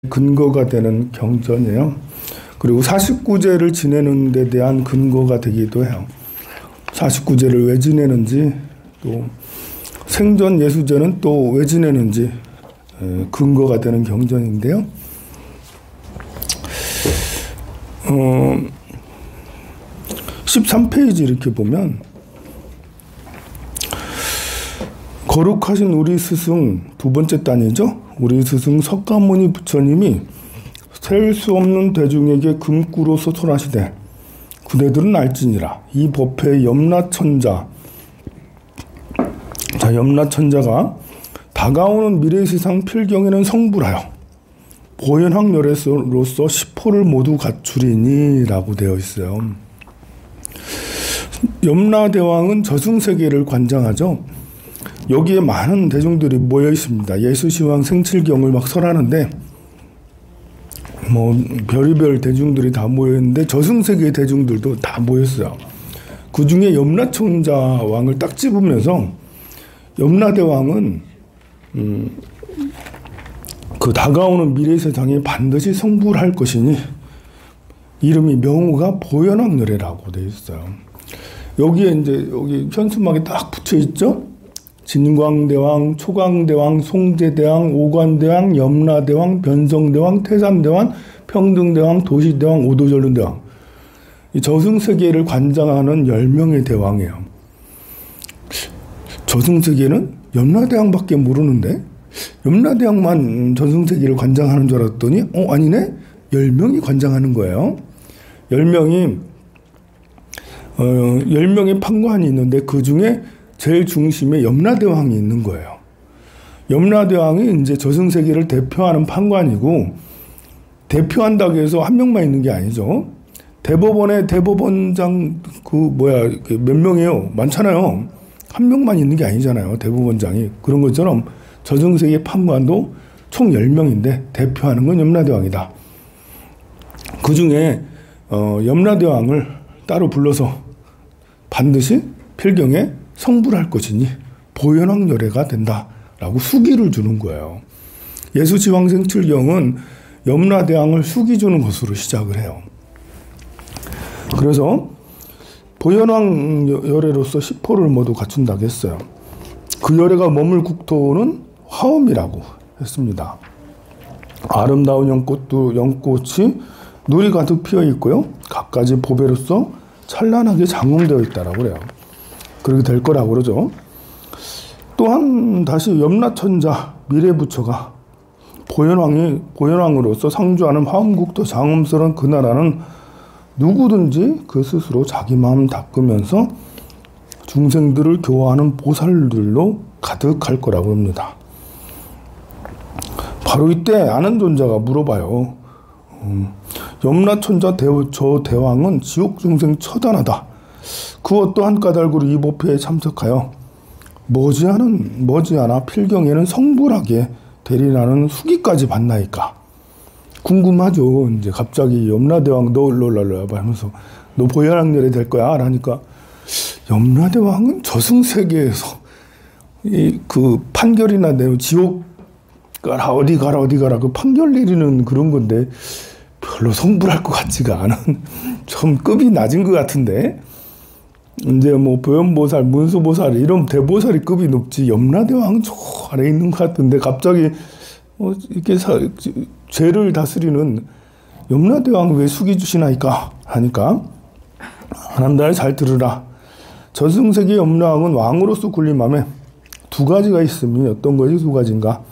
근거가 되는 경전이에요. 그리고 49제를 지내는 데 대한 근거가 되기도 해요. 49제를 왜 지내는지, 또 생전 예수제는 또 왜 지내는지 근거가 되는 경전인데요. 13페이지 이렇게 보면 거룩하신 우리 스승 두 번째 단이죠. 우리 스승 석가모니 부처님이 셀 수 없는 대중에게 금구로서 설하시되 그대들은 알지니라. 이 법회의 염라천자, 자, 염라천자가 다가오는 미래세상 필경에는 성불하여 보현학열애로서 시포를 모두 갖추리니 라고 되어 있어요. 염라대왕은 저승세계를 관장하죠. 여기에 많은 대중들이 모여 있습니다. 예수시황 생칠경을 막 설하는데 뭐 별의별 대중들이 다 모였는데 저승세계의 대중들도 다 모였어요. 그 중에 염라천자 왕을 딱 집으면서 염라대왕은 그 다가오는 미래세상에 반드시 성불할 것이니 이름이 명호가 보현학열애라고 되어 있어요. 여기에 이제 여기 현수막에 딱 붙여 있죠. 진광대왕, 초광대왕, 송제대왕, 오관대왕, 염라대왕, 변성대왕, 태산대왕, 평등대왕, 도시대왕, 오도전륜대왕. 이 저승세계를 관장하는 10명의 대왕이에요. 저승세계는 염라대왕밖에 모르는데 염라대왕만 저승세계를 관장하는 줄 알았더니 아니네? 10명이 관장하는 거예요. 10명의 판관이 있는데 그 중에 제일 중심에 염라대왕이 있는 거예요. 염라대왕이 이제 저승세계를 대표하는 판관이고, 대표한다고 해서 한 명만 있는 게 아니죠. 대법원에 대법원장 몇 명이에요? 많잖아요. 한 명만 있는 게 아니잖아요. 대법원장이. 그런 것처럼 저승세계 판관도 총 10명인데 대표하는 건 염라대왕이다. 그 중에 염라대왕을 따로 불러서 반드시 필경에 성불할 것이니 보현학열애가 된다라고 수기를 주는 거예요. 예수지왕생칠경은 염라대왕을 수기 주는 것으로 시작을 해요. 그래서 보현학열애로서 시포를 모두 갖춘다고 했어요. 그 열애가 머물 국토는 화엄이라고 했습니다. 아름다운 연꽃이 누리 가득 피어 있고요. 갖가지 보배로서 찬란하게 장용되어 있다라고 그래요. 그렇게 될 거라고 그러죠. 또한 다시 염라천자 미래부처가 보현왕으로서 상주하는 화엄국토 장엄스러운 그 나라는 누구든지 그 스스로 자기 마음 닦으면서 중생들을 교화하는 보살들로 가득할 거라고 합니다. 바로 이때 아는 존자가 물어봐요. 염라천자 저 대왕은 지옥 중생 처단하다. 그 어떠한 까닭으로 이 법회에 참석하여 머지않아 필경에는 성불하게 되리라는 수기까지 받나이까. 궁금하죠. 이제 갑자기 염라대왕 너 일로 와봐 하면서 너 보현학열애 될 거야 라니까 염라대왕은 저승세계에서 그 판결이나 내고 지옥 가라 어디 가라 그 판결 내리는 그런 건데 별로 성불할 것 같지가 않은 좀 급이 낮은 것 같은데 이제 뭐 보현보살, 문수보살 이런 대보살이 급이 높지 염라대왕은 저 아래 있는 것 같은데 갑자기 이렇게 죄를 다스리는 염라대왕 왜 수기 주시나이까 하니까 아난다에 잘 들으라. 저승세계 염라왕은 왕으로서 군림함에 두 가지가 있으니 어떤 것이 두 가지인가.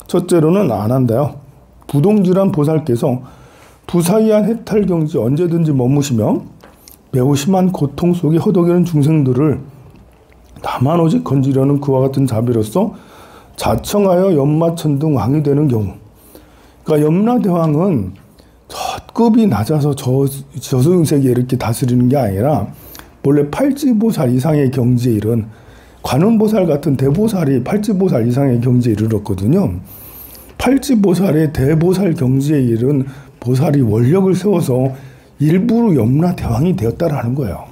첫째로는 아난다요. 부동질한 보살께서 부사이한 해탈경지 언제든지 머무시며 매우 심한 고통 속에 허덕이는 중생들을 다만 오직 건지려는 그와 같은 자비로서 자청하여 염마천등 왕이 되는 경우. 그러니까 염라대왕은 저 급이 낮아서 저승세계에 이렇게 다스리는 게 아니라 원래 팔지보살 이상의 경지에 이른 관음보살 같은 대보살이 팔지보살 이상의 경지에 이르렀거든요. 팔지보살의 대보살 경지에 이른 보살이 원력을 세워서 일부러 염라대왕이 되었다라는 거예요.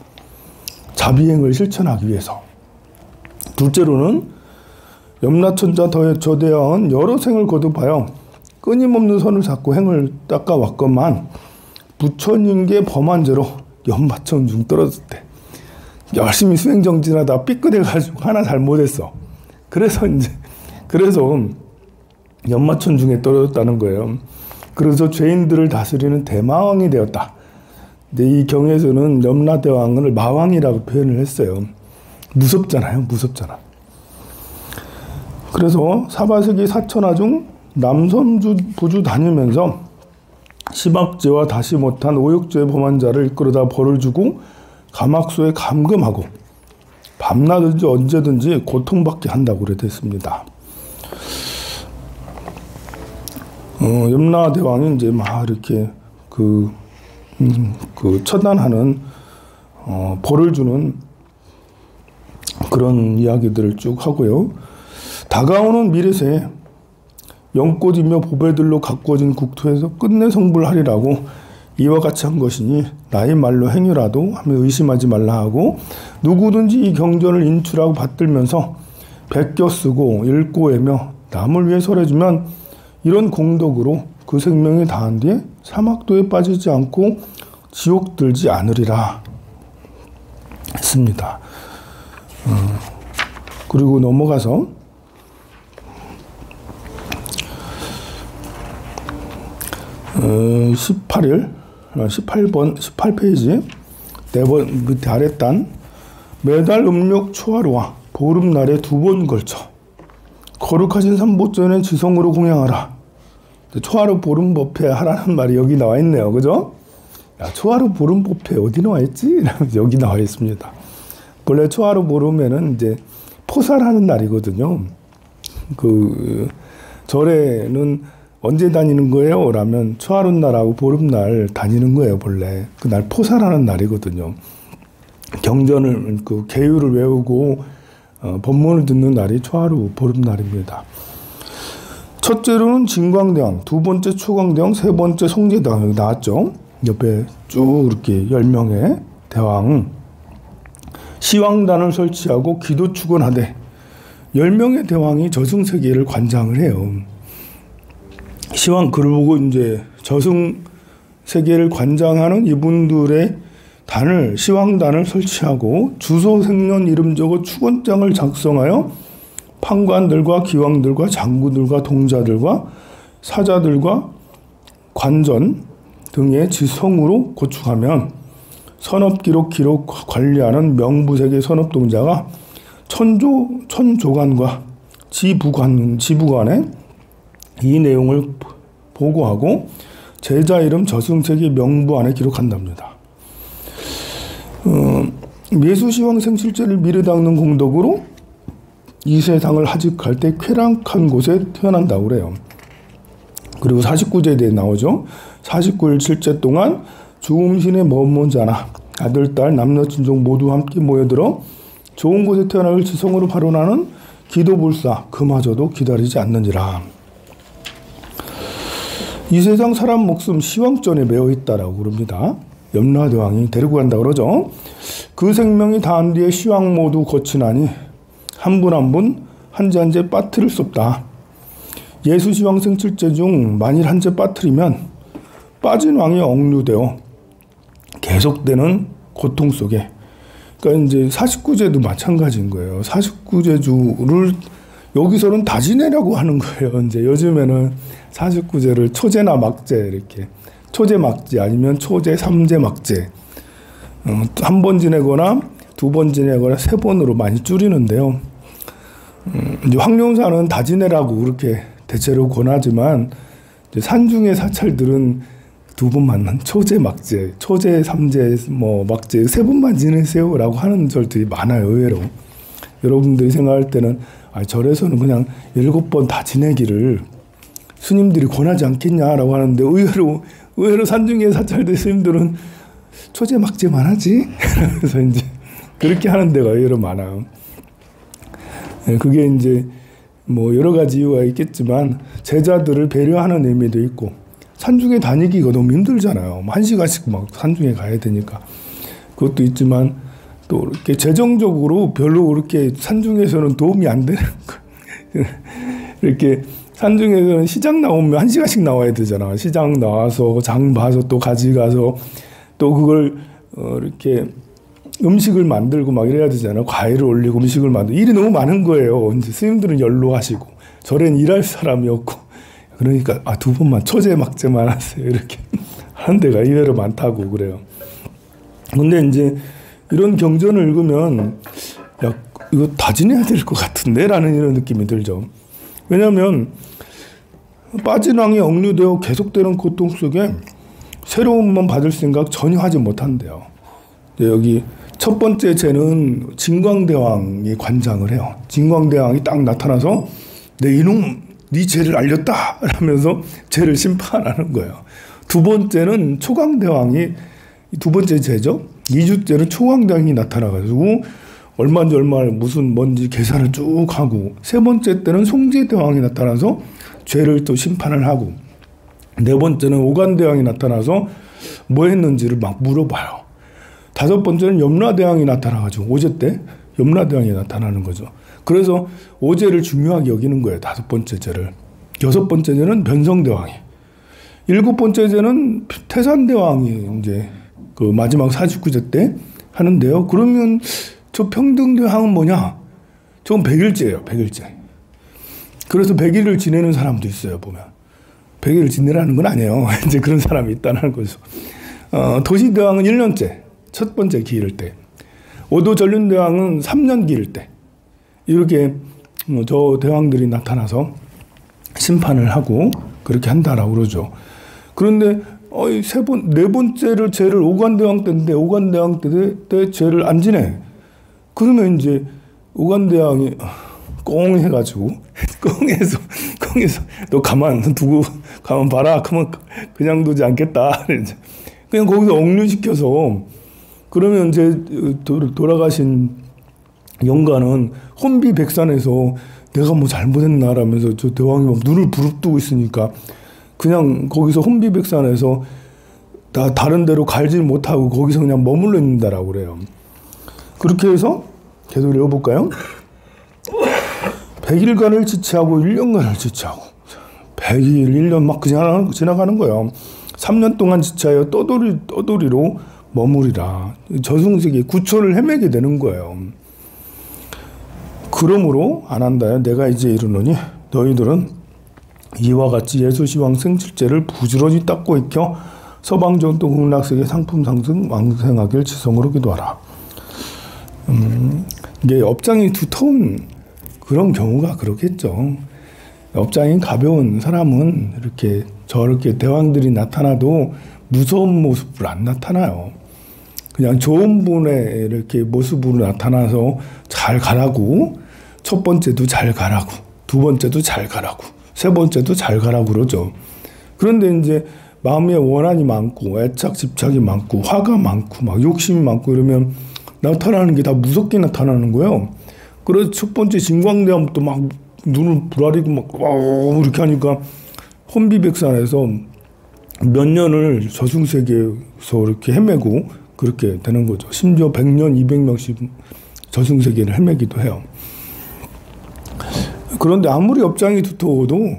자비행을 실천하기 위해서. 둘째로는 염라천자 저 대왕은 여러 생을 거듭하여 끊임없는 선을 잡고 행을 닦아왔건만 부처님께 범한 죄로 연마천중 떨어졌대. 열심히 수행정진하다 삐끗해가지고 하나 잘못했어. 그래서 연마천중에 떨어졌다는 거예요. 그래서 죄인들을 다스리는 대마왕이 되었다. 근데 이 경에서는 염라대왕을 마왕이라고 표현을 했어요. 무섭잖아요. 무섭잖아. 그래서 사바세기 사천하 중 남섬 부주 다니면서 시박죄와 다시 못한 오욕죄 범한 자를 이끌어다 벌을 주고 가막소에 감금하고 밤낮든지 언제든지 고통받게 한다고 그랬습니다. 염라대왕이 이제 막 이렇게 그 처단하는 벌을 주는 그런 이야기들을 쭉 하고요. 다가오는 미래세에 연꽃이며 보배들로 가꾸어진 국토에서 끝내 성불하리라고 이와 같이 한 것이니 나의 말로 행위라도 하며 의심하지 말라 하고 누구든지 이 경전을 인출하고 받들면서 베껴 쓰고 읽고 애며 남을 위해 설해주면 이런 공덕으로 그 생명이 다한 뒤에 사막도에 빠지지 않고 지옥 들지 않으리라 했습니다. 그리고 넘어가서 18페이지 4번 밑에 아랫단 매달 음력 초하루와 보름날에 2번 걸쳐 거룩하신 삼보전의 지성으로 공양하라. 초하루 보름법회 하라는 말이 여기 나와 있네요. 그죠? 야, 초하루 보름법회 어디 나와 있지? 여기 나와 있습니다. 원래 초하루 보름에는 이제 포살하는 날이거든요. 그 절에는 언제 다니는 거예요? 라면 초하룻날하고 보름날 다니는 거예요. 본래 그날 포살하는 날이거든요. 경전을 그 계율을 외우고 법문을 듣는 날이 초하루 보름날입니다. 첫째로는 진광대왕, 두 번째 초광대왕, 세 번째 송제대왕 여기 나왔죠. 옆에 쭉 이렇게 10명의 대왕 시왕단을 설치하고 기도 축원하되 10명의 대왕이 저승세계를 관장을 해요. 시왕 글을 보고 이제 저승세계를 관장하는 이분들의 단을 시왕단을 설치하고 주소 생년 이름 적어 축원장을 작성하여 판관들과 기왕들과 장구들과 동자들과 사자들과 관전 등의 지성으로 고축하면 선업기록 관리하는 명부세계 선업동자가 천조관과 지부관에 이 내용을 보고하고 제자 이름 저승세계 명부 안에 기록한답니다. 예수시왕 생실제를 미래 닦는 공덕으로 이 세상을 하직할 때 쾌락한 곳에 태어난다고 그래요. 그리고 49제에 대해 나오죠. 49일 실제 동안 주음신의 머문 자나 아들, 딸, 남녀, 친족 모두 함께 모여들어 좋은 곳에 태어날 지성으로 발언하는 기도불사 그마저도 기다리지 않느니라. 이 세상 사람 목숨 시왕전에 매어 있다라고 그럽니다. 염라대왕이 데리고 간다 그러죠. 그 생명이 다한 뒤에 시왕 모두 거치나니 한 분 한 분 한제 한제 빠뜨릴 수 없다. 예수시왕 생칠제 중 만일 한제 빠뜨리면 빠진 왕이 억류되어 계속되는 고통 속에 그러니까 이제 49제도 마찬가지인 거예요. 49제주를 여기서는 다 지내라고 하는 거예요. 이제 요즘에는 49제를 초제나 막제 이렇게 초제 막제 아니면 초제 3제 막제 한 번 지내거나 두 번 지내거나 세 번으로 많이 줄이는데요. 이제 황룡사는 다 지내라고 그렇게 대체로 권하지만 이제 산중의 사찰들은 두 번만 초제 막제, 초제 3제 뭐 막제 세 번만 지내세요라고 하는 절들이 많아요. 의외로 여러분들이 생각할 때는 절에서는 그냥 7번 다 지내기를 스님들이 권하지 않겠냐라고 하는데 의외로 산중의 사찰들 스님들은 초제 막제만 하지. 그래서 이제 그렇게 하는 데가 의외로 많아요. 그게 이제 뭐 여러 가지 이유가 있겠지만 제자들을 배려하는 의미도 있고 산중에 다니기가 너무 힘들잖아요. 1시간씩 막 산중에 가야 되니까 그것도 있지만 또 이렇게 재정적으로 별로 그렇게 산중에서는 도움이 안 되는 거 이렇게 산중에서는 시장 나오면 1시간씩 나와야 되잖아. 시장 나와서 장 봐서 또 가져가서 또 그걸 이렇게 음식을 만들고 막 이래야 되잖아. 과일을 올리고 음식을 만들고 일이 너무 많은 거예요. 이제 스님들은 연로하시고 저는 일할 사람이 없고 그러니까 2번만 초제막제만 하세요. 이렇게 하는 데가 의외로 많다고 그래요. 근데 이제 이런 경전을 읽으면 야 이거 다 지내야 될 것 같은데 라는 이런 느낌이 들죠. 왜냐하면 빠진 왕이 억류되어 계속되는 고통 속에 새로움만 받을 생각 전혀 하지 못한대요. 여기 첫 번째 죄는 진광대왕이 관장을 해요. 진광대왕이 딱 나타나서 내 이놈 네 죄를 알렸다 라면서 죄를 심판하는 거예요. 두 번째는 초광대왕이 두 번째 죄죠. 2주째는 초광대왕이 나타나가지고 얼마인지 얼마를 무슨 뭔지 계산을 쭉 하고 세 번째 때는 송제대왕이 나타나서 죄를 또 심판을 하고 네 번째는 오간대왕이 나타나서 뭐 했는지를 막 물어봐요. 다섯 번째는 염라대왕이 나타나가지고 오제 때 염라대왕이 나타나는 거죠. 그래서 오제를 중요하게 여기는 거예요. 다섯 번째 죄를. 여섯 번째 죄는 변성대왕이. 일곱 번째 죄는 태산대왕이 이제 그 마지막 49제 때 하는데요. 그러면 저 평등대왕은 뭐냐? 저건 100일째예요. 100일째. 그래서 100일을 지내는 사람도 있어요. 보면. 100일을 지내라는 건 아니에요. 이제 그런 사람이 있다는 거죠. 도시대왕은 1년째. 첫 번째 기일 때. 오도전륜대왕은 3년 기일 때. 이렇게 저 대왕들이 나타나서 심판을 하고 그렇게 한다라고 그러죠. 그런데 네 번째를 죄를 오간대왕 때인데 오간대왕 때 죄를 안 지내. 그러면 이제 오간대왕이 꽁 해가지고 꽁해서 너 가만 봐라. 그러면 그냥 두지 않겠다. 그냥 거기서 억류시켜서 그러면 이제 돌아가신 영가는 혼비백산에서 내가 뭐 잘못했나라면서 저 대왕이 막 눈을 부릅뜨고 있으니까 그냥 거기서 혼비백산에서 다른 데로 갈지 못하고 거기서 그냥 머물러 있는다라고 그래요. 그렇게 해서 계속 읽어볼까요? 100일간을 지체하고 1년간을 지체하고 100일, 1년 막 그냥 지나가는 거예요. 3년 동안 지체하여 떠돌이로 머무리라. 저승세계 구초를 헤매게 되는 거예요. 그러므로 안 한다요. 내가 이제 이르노니 너희들은 이와 같이 예수시왕 생칠제를 부지런히 닦고 익혀 서방정도 극락세계 상품 상승 왕생하길 지성으로 기도하라. 이게 업장이 두터운 그런 경우가 그렇겠죠. 업장이 가벼운 사람은 이렇게 저렇게 대왕들이 나타나도 무서운 모습을 안 나타나요. 그냥 좋은 분의 이렇게 모습으로 나타나서 잘 가라고 첫 번째도 잘 가라고 두 번째도 잘 가라고 세 번째도 잘 가라고 그러죠. 그런데 이제 마음에 원한이 많고 애착 집착이 많고 화가 많고 막 욕심이 많고 이러면 나타나는 게 다 무섭게 나타나는 거예요. 그래서 첫 번째 진광대왕부터 막 눈을 부라리고 막 이렇게 하니까 혼비백산에서 몇 년을 저승세계에서 이렇게 헤매고 그렇게 되는 거죠. 심지어 100년, 200명씩 저승세계를 헤매기도 해요. 그런데 아무리 업장이 두터워도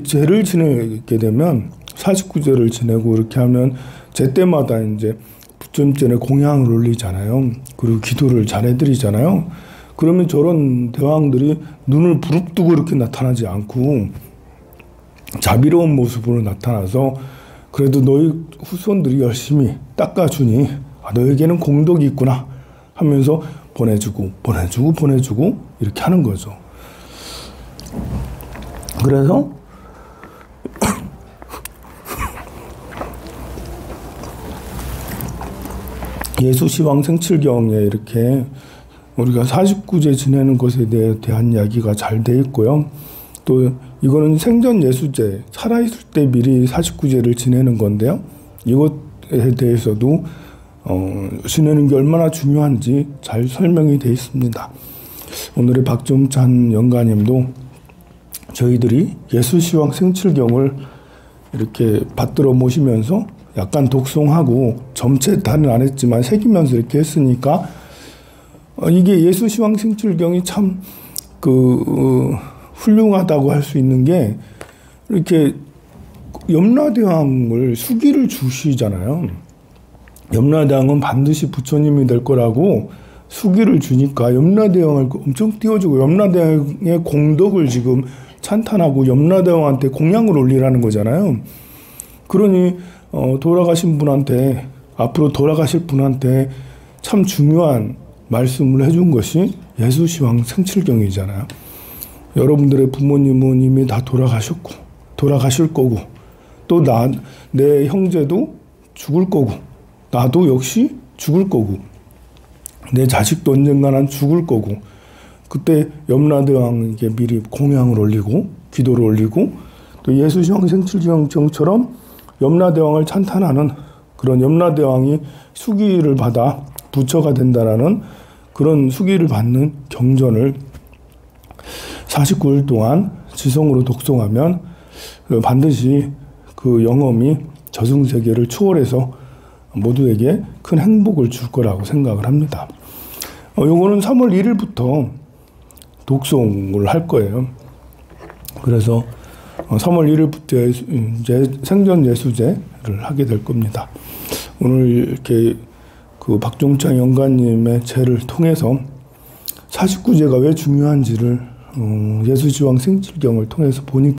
죄를 지내게 되면 49제를 지내고 이렇게 하면 제 때마다 이제 부처님전에 공양을 올리잖아요. 그리고 기도를 잘해드리잖아요. 그러면 저런 대왕들이 눈을 부릅뜨고 이렇게 나타나지 않고 자비로운 모습으로 나타나서 그래도 너희 후손들이 열심히 닦아주니 너에게는 공덕이 있구나 하면서 보내주고 이렇게 하는 거죠. 그래서 예수시왕 생칠경에 이렇게 우리가 49제 지내는 것에 대한 이야기가 잘 돼 있고요. 또 이거는 생전 예수제, 살아있을 때 미리 49제를 지내는 건데요. 이것에 대해서도 지내는 게 얼마나 중요한지 잘 설명이 되어 있습니다. 오늘의 박종찬 영가님도 저희들이 예수시왕 생칠경을 이렇게 받들어 모시면서 약간 독송하고 점체다는 안 했지만 새기면서 이렇게 했으니까 이게 예수시왕 생칠경이 참 훌륭하다고 할 수 있는 게 이렇게 염라대왕을 수기를 주시잖아요. 염라대왕은 반드시 부처님이 될 거라고 수기를 주니까 염라대왕을 엄청 띄워주고 염라대왕의 공덕을 지금 찬탄하고 염라대왕한테 공양을 올리라는 거잖아요. 그러니 돌아가신 분한테, 앞으로 돌아가실 분한테 참 중요한 말씀을 해준 것이 예수시황 생칠경이잖아요. 여러분들의 부모님은 이미 다 돌아가셨고 돌아가실 거고 또 내 형제도 죽을 거고 나도 역시 죽을 거고 내 자식도 언젠가는 죽을 거고 그때 염라대왕에게 미리 공양을 올리고 기도를 올리고 또 예수시황 생칠경처럼 염라대왕을 찬탄하는 그런 염라대왕이 수기를 받아 부처가 된다라는 그런 수기를 받는 경전을 49일 동안 지성으로 독송하면 반드시 그 영험이 저승세계를 초월해서 모두에게 큰 행복을 줄 거라고 생각을 합니다. 요거는 3월 1일부터 독송을 할 거예요. 그래서 3월 1일부터 이제 생전 예수제를 하게 될 겁니다. 오늘 이렇게 그 박종창 영가님의 제를 통해서 49제가 왜 중요한지를 예수시황 생칠경을 통해서 보니까